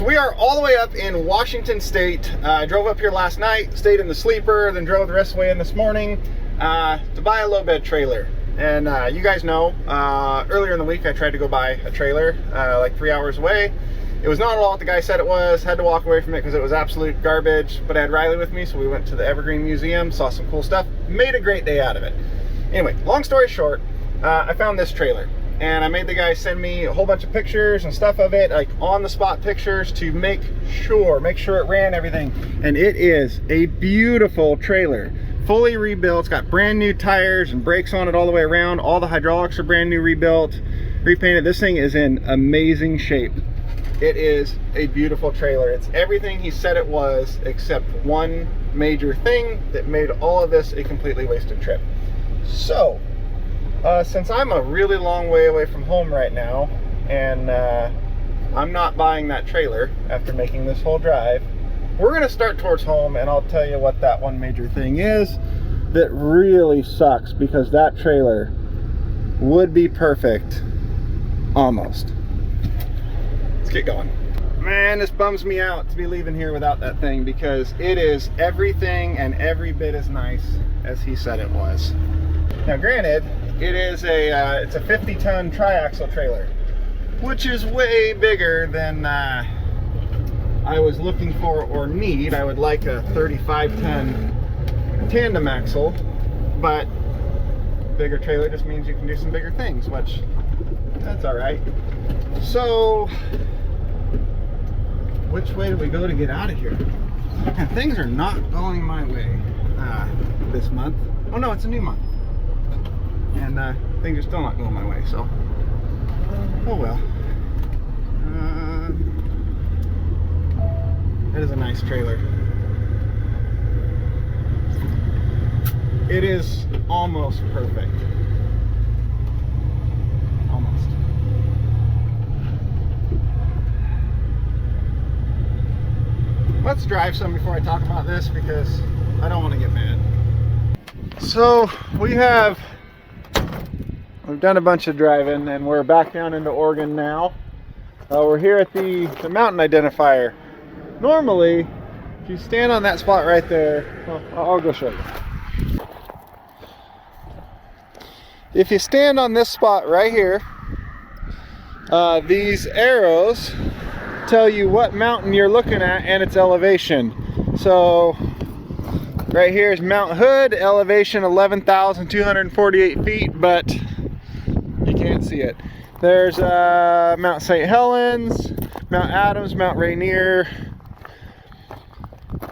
So we are all the way up in Washington State. I drove up here last night, stayed in the sleeper, then drove the rest of the way in this morning to buy a low bed trailer. And you guys know, earlier in the week I tried to go buy a trailer like 3 hours away. It was not at all what the guy said it was. Had to walk away from it because it was absolute garbage. But I had Riley with me, so we went to the Evergreen Museum, saw some cool stuff, made a great day out of it. Anyway, long story short, I found this trailer. And I made the guy send me a whole bunch of pictures and stuff of it, like on the spot pictures to make sure it ran everything. And it is a beautiful trailer, fully rebuilt. It's got brand new tires and brakes on it all the way around. All the hydraulics are brand new, rebuilt, repainted. This thing is in amazing shape. It is a beautiful trailer. It's everything he said it was, except one major thing that made all of this a completely wasted trip. So, since I'm a really long way away from home right now, and I'm not buying that trailer after making this whole drive, we're gonna start towards home, and I'll tell you what that one major thing is that really sucks, because that trailer would be perfect, almost. Let's get going. Man, this bums me out to be leaving here without that thing, because it is everything and every bit as nice as he said it was. Now granted, it is it's a 50-ton triaxle trailer, which is way bigger than I was looking for or need. I would like a 35-ton tandem axle, but bigger trailer just means you can do some bigger things, which that's all right. So, which way do we go to get out of here? And things are not going my way this month. Oh no, it's a new month. And things are still not going my way, so oh well. That is a nice trailer. It is almost perfect. Almost. Let's drive some before I talk about this, because I don't want to get mad. So we've done a bunch of driving, and we're back down into Oregon now. We're here at the mountain identifier. Normally, if you stand on that spot right there, well, I'll go show you. If you stand on this spot right here, these arrows tell you what mountain you're looking at and its elevation. So right here is Mount Hood, elevation 11,248 feet, but you can't see it. There's Mount St. Helens, Mount Adams, Mount Rainier,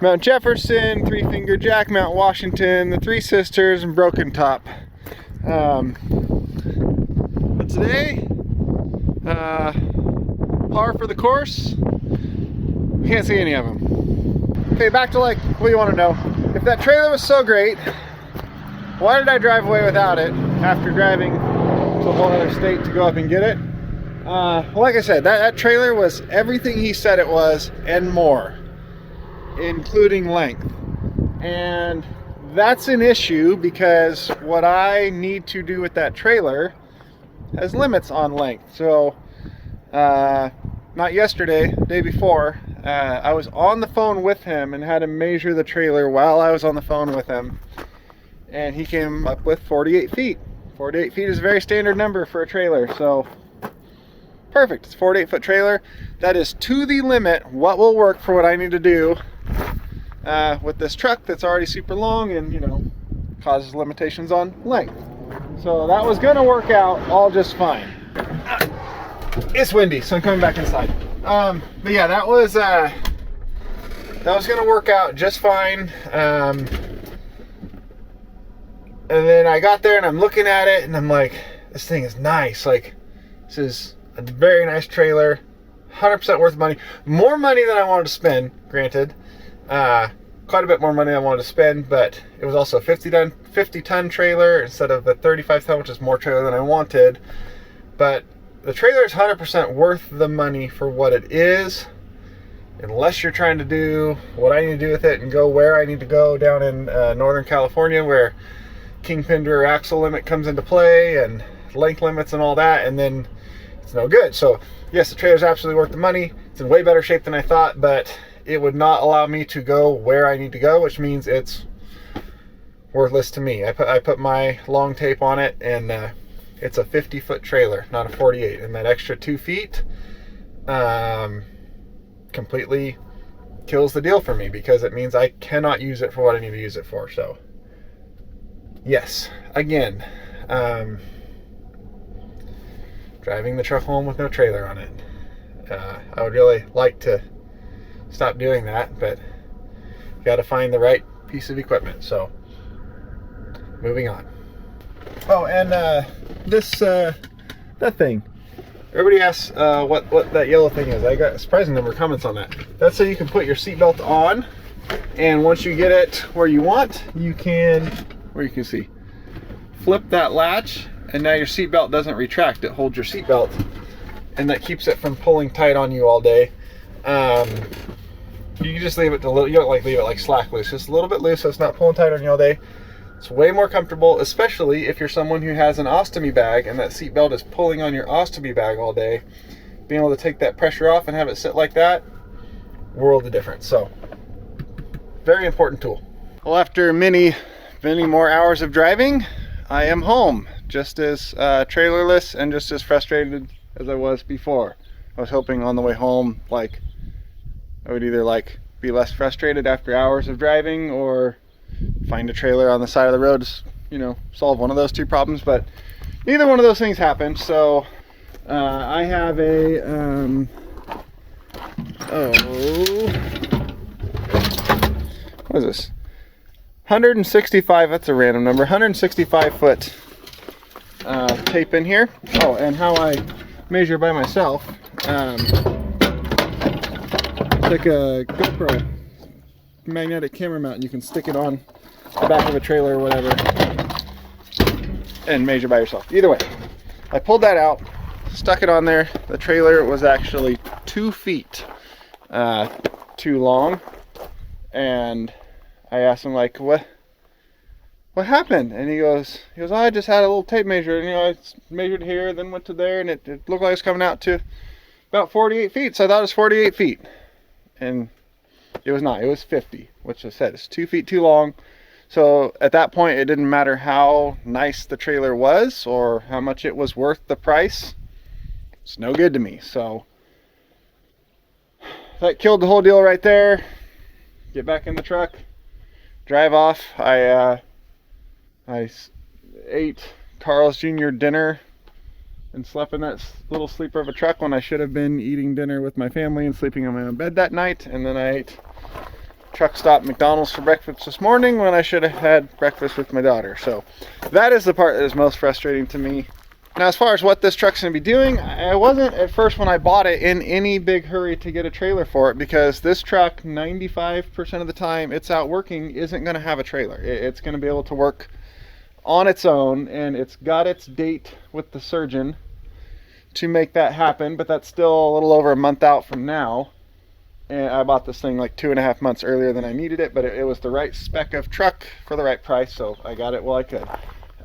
Mount Jefferson, Three Finger Jack, Mount Washington, the Three Sisters, and Broken Top. But today, par for the course. We can't see any of them. Okay, back to like what you want to know. If that trailer was so great, why did I drive away without it after driving to a whole other state to go up and get it? Well, like I said, that trailer was everything he said it was and more, including length. And that's an issue, because what I need to do with that trailer has limits on length. So not yesterday, the day before, I was on the phone with him and had him measure the trailer while I was on the phone with him, and he came up with 48 feet. 48 feet is a very standard number for a trailer, so perfect. It's a 48-foot trailer. That is to the limit what will work for what I need to do with this truck that's already super long and, you know, causes limitations on length. So that was gonna work out all just fine. It's windy, so I'm coming back inside. But yeah, that was gonna work out just fine. And then I got there and I'm looking at it and I'm like, this thing is nice. Like, this is a very nice trailer, 100% worth the money. More money than I wanted to spend, granted. Quite a bit more money than I wanted to spend, but it was also a 50-ton trailer instead of the 35-ton, which is more trailer than I wanted. But the trailer is 100% worth the money for what it is, unless you're trying to do what I need to do with it and go where I need to go down in Northern California, where kingpin rear axle limit comes into play and length limits and all that, and then it's no good. So yes, the trailer is absolutely worth the money. It's in way better shape than I thought, but it would not allow me to go where I need to go, which means it's worthless to me. I put my long tape on it, and it's a 50-foot trailer, not a 48, and that extra 2 feet completely kills the deal for me, because it means I cannot use it for what I need to use it for. So yes, again, driving the truck home with no trailer on it. I would really like to stop doing that, but you got to find the right piece of equipment. So moving on. Oh, and that thing. Everybody asks what that yellow thing is. I got a surprising number of comments on that. That's so you can put your seatbelt on, and once you get it where you want, you can, where you can see, flip that latch, and now your seatbelt doesn't retract. It holds your seatbelt, and that keeps it from pulling tight on you all day. You can just leave it you don't like leave it like slack loose, just a little bit loose so it's not pulling tight on you all day. It's way more comfortable, especially if you're someone who has an ostomy bag and that seatbelt is pulling on your ostomy bag all day. Being able to take that pressure off and have it sit like that, world of difference. So, very important tool. Well, after many more hours of driving, I am home, just as trailerless and just as frustrated as I was before. I was hoping on the way home, like, I would either like be less frustrated after hours of driving, or find a trailer on the side of the road to, you know, solve one of those two problems, but neither one of those things happened. So I have a what is this, 165, that's a random number, 165 foot tape in here. Oh, and how I measure by myself, like a GoPro magnetic camera mount, and you can stick it on the back of a trailer or whatever and measure by yourself. Either way, I pulled that out, stuck it on there. The trailer was actually 2 feet too long, and I asked him, like, what happened? And he goes, oh, I just had a little tape measure, and, you know, I measured here, then went to there, and it looked like it's coming out to about 48 feet. So I thought it was 48 feet, and it was not. It was 50, which I said is 2 feet too long. So at that point, it didn't matter how nice the trailer was or how much it was worth the price. It's no good to me. So that killed the whole deal right there. Get back in the truck, drive off. I ate Carl's Jr. dinner and slept in that little sleeper of a truck when I should have been eating dinner with my family and sleeping in my own bed that night. And then I ate truck stop McDonald's for breakfast this morning when I should have had breakfast with my daughter. So that is the part that is most frustrating to me. Now, as far as what this truck's going to be doing, I wasn't at first when I bought it in any big hurry to get a trailer for it, because this truck, 95% of the time it's out working, isn't going to have a trailer. It's going to be able to work on its own, and it's got its date with the surgeon to make that happen, but that's still a little over a month out from now. And I bought this thing like 2.5 months earlier than I needed it, but it was the right spec of truck for the right price, so I got it while I could.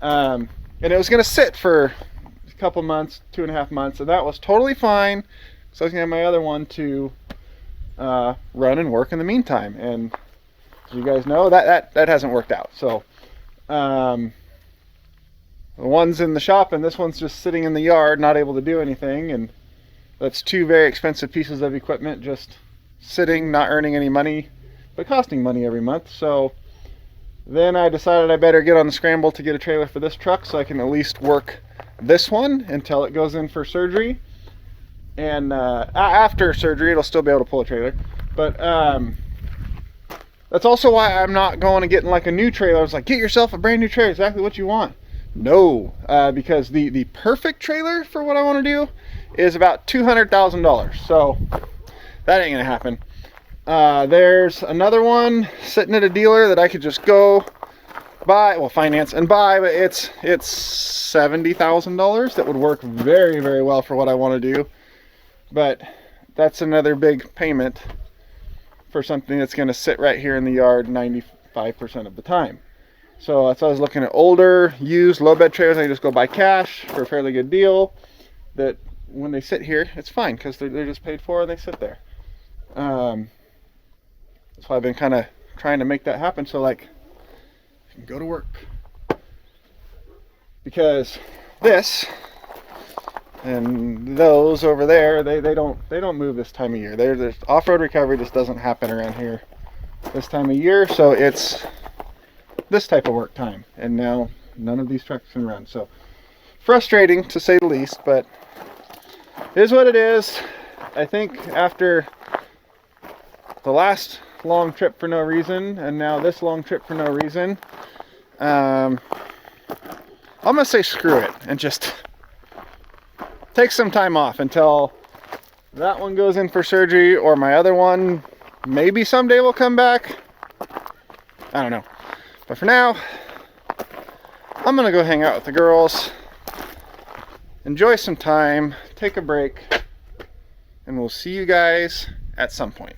And it was going to sit for a couple months, 2.5 months, and that was totally fine. So I was going to have my other one to run and work in the meantime. And as you guys know, that hasn't worked out. So the one's in the shop, and this one's just sitting in the yard, not able to do anything. And that's two very expensive pieces of equipment just sitting, not earning any money, but costing money every month. So then I decided I better get on the scramble to get a trailer for this truck, so I can at least work this one until it goes in for surgery. And after surgery, it'll still be able to pull a trailer. But that's also why I'm not going to get like a new trailer. I was like, get yourself a brand new trailer, exactly what you want. No, because the perfect trailer for what I want to do is about $200,000. So that ain't gonna happen. There's another one sitting at a dealer that I could just go buy, well, finance and buy, but it's $70,000 that would work very, very well for what I want to do. But that's another big payment for something that's going to sit right here in the yard 95% of the time. So that's why I was looking at older, used, low bed trailers. I can just go buy cash for a fairly good deal that when they sit here, it's fine because they're just paid for and they sit there. That's why I've been kind of trying to make that happen, so like I can go to work. Because this and those over there, they don't move this time of year. There's off-road recovery just doesn't happen around here this time of year, so it's this type of work time. And now none of these trucks can run, so frustrating to say the least, but it is what it is. I think after the last long trip for no reason and now this long trip for no reason, I'm gonna say screw it and just take some time off until that one goes in for surgery, or my other one maybe someday will come back. I don't know, but for now I'm gonna go hang out with the girls, enjoy some time, take a break, and we'll see you guys at some point.